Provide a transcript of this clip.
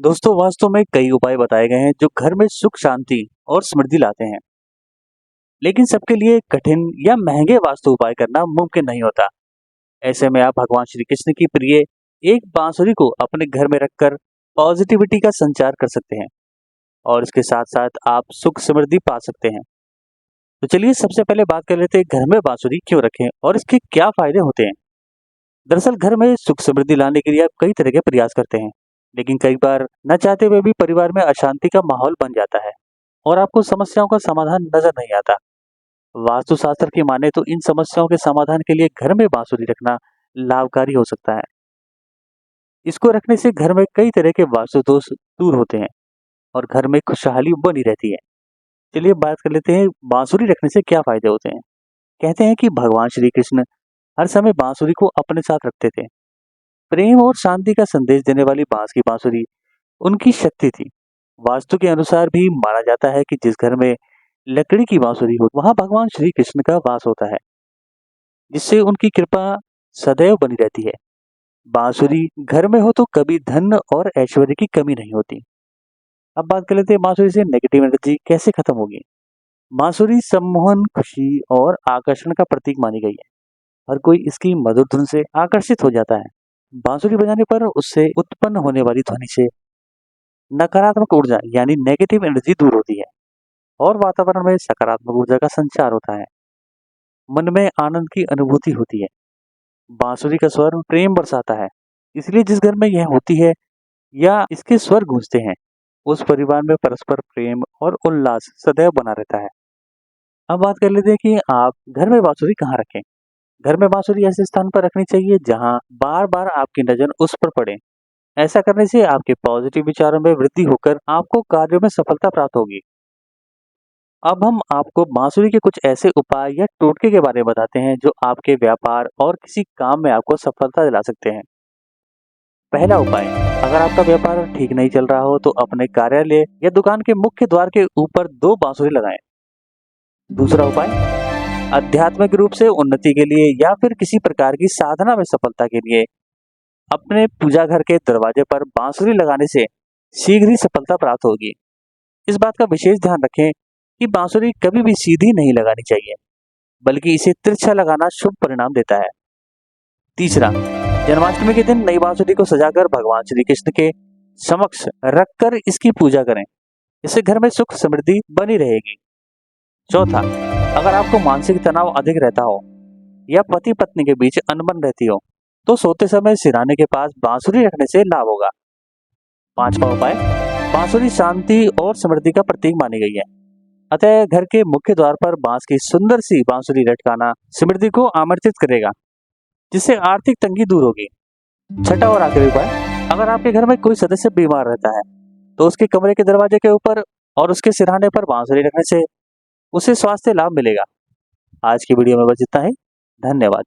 दोस्तों वास्तव में कई उपाय बताए गए हैं जो घर में सुख शांति और समृद्धि लाते हैं। लेकिन सबके लिए कठिन या महंगे वास्तु उपाय करना मुमकिन नहीं होता। ऐसे में आप भगवान श्री कृष्ण की प्रिय एक बांसुरी को अपने घर में रखकर पॉजिटिविटी का संचार कर सकते हैं और इसके साथ साथ आप सुख समृद्धि पा सकते हैं। तो चलिए सबसे पहले बात कर लेते हैं घर में बांसुरी क्यों रखें और इसके क्या फायदे होते हैं। दरअसल घर में सुख समृद्धि लाने के लिए आप कई तरह के प्रयास करते हैं, लेकिन कई बार न चाहते हुए भी परिवार में अशांति का माहौल बन जाता है और आपको समस्याओं का समाधान नजर नहीं आता। वास्तुशास्त्र की माने तो इन समस्याओं के समाधान के लिए घर में बांसुरी रखना लाभकारी हो सकता है। इसको रखने से घर में कई तरह के वास्तु दोष दूर होते हैं और घर में खुशहाली बनी रहती है। चलिए बात कर लेते हैं बांसुरी रखने से क्या फायदे होते हैं। कहते हैं कि भगवान श्री कृष्ण हर समय बांसुरी को अपने साथ रखते थे। प्रेम और शांति का संदेश देने वाली बांस की बांसुरी उनकी शक्ति थी। वास्तु के अनुसार भी माना जाता है कि जिस घर में लकड़ी की बांसुरी हो वहां भगवान श्री कृष्ण का वास होता है, जिससे उनकी कृपा सदैव बनी रहती है। बांसुरी घर में हो तो कभी धन और ऐश्वर्य की कमी नहीं होती। अब बात कर लेते हैं बांसुरी से नेगेटिव एनर्जी कैसे खत्म होगी। बांसुरी सम्मोहन, खुशी और आकर्षण का प्रतीक मानी गई है। हर कोई इसकी मधुर धुन से आकर्षित हो जाता है। बांसुरी बजाने पर उससे उत्पन्न होने वाली ध्वनि से नकारात्मक ऊर्जा यानी नेगेटिव एनर्जी दूर होती है और वातावरण में सकारात्मक ऊर्जा का संचार होता है। मन में आनंद की अनुभूति होती है। बांसुरी का स्वर प्रेम बरसाता है, इसलिए जिस घर में यह होती है या इसके स्वर गूंजते हैं उस परिवार में परस्पर प्रेम और उल्लास सदैव बना रहता है। अब बात कर लेते हैं कि आप घर में बांसुरी कहाँ रखें। घर में बांसुरी ऐसे स्थान पर रखनी चाहिए जहां बार बार आपकी नजर उस पर पड़े। ऐसा करने से आपके पॉजिटिव विचारों में वृद्धि होकर आपको कार्यों में सफलता प्राप्त होगी। अब हम आपको बांसुरी के कुछ ऐसे उपाय या टोटके के बारे में बताते हैं जो आपके व्यापार और किसी काम में आपको सफलता दिला सकते हैं। पहला उपाय, अगर आपका व्यापार ठीक नहीं चल रहा हो तो अपने कार्यालय या दुकान के मुख्य द्वार के ऊपर 2 बांसुरी लगाएं। दूसरा उपाय, आध्यात्मिक रूप से उन्नति के लिए या फिर किसी प्रकार की साधना में सफलता के लिए अपने पूजा घर के दरवाजे पर बांसुरी लगाने से शीघ्र ही सफलता प्राप्त होगी। इस बात का विशेष ध्यान रखें कि बांसुरी कभी भी सीधी नहीं लगानी चाहिए, बल्कि इसे तिरछा लगाना शुभ परिणाम देता है। तीसरा, जन्माष्टमी के दिन नई बांसुरी को सजाकर भगवान श्री कृष्ण के समक्ष रखकर इसकी पूजा करें। इससे घर में सुख समृद्धि बनी रहेगी। चौथा, अगर आपको मानसिक तनाव अधिक रहता हो या पति पत्नी के बीच अनबन रहती हो तो सोते समय सिरहाने के पास बांसुरी रखने से लाभ होगा। पांचवा उपाय, बांसुरी शांति और समृद्धि का प्रतीक मानी गई है, अतः घर के मुख्य द्वार पर बांस की सुंदर सी बांसुरी लटकाना समृद्धि को आमंत्रित करेगा, जिससे आर्थिक तंगी दूर होगी। छठा और आखिरी उपाय, अगर आपके घर में कोई सदस्य बीमार रहता है तो उसके कमरे के दरवाजे के ऊपर और उसके सिरहाने पर बांसुरी रखने से उसे स्वास्थ्य लाभ मिलेगा। आज की वीडियो में बस इतना ही। धन्यवाद।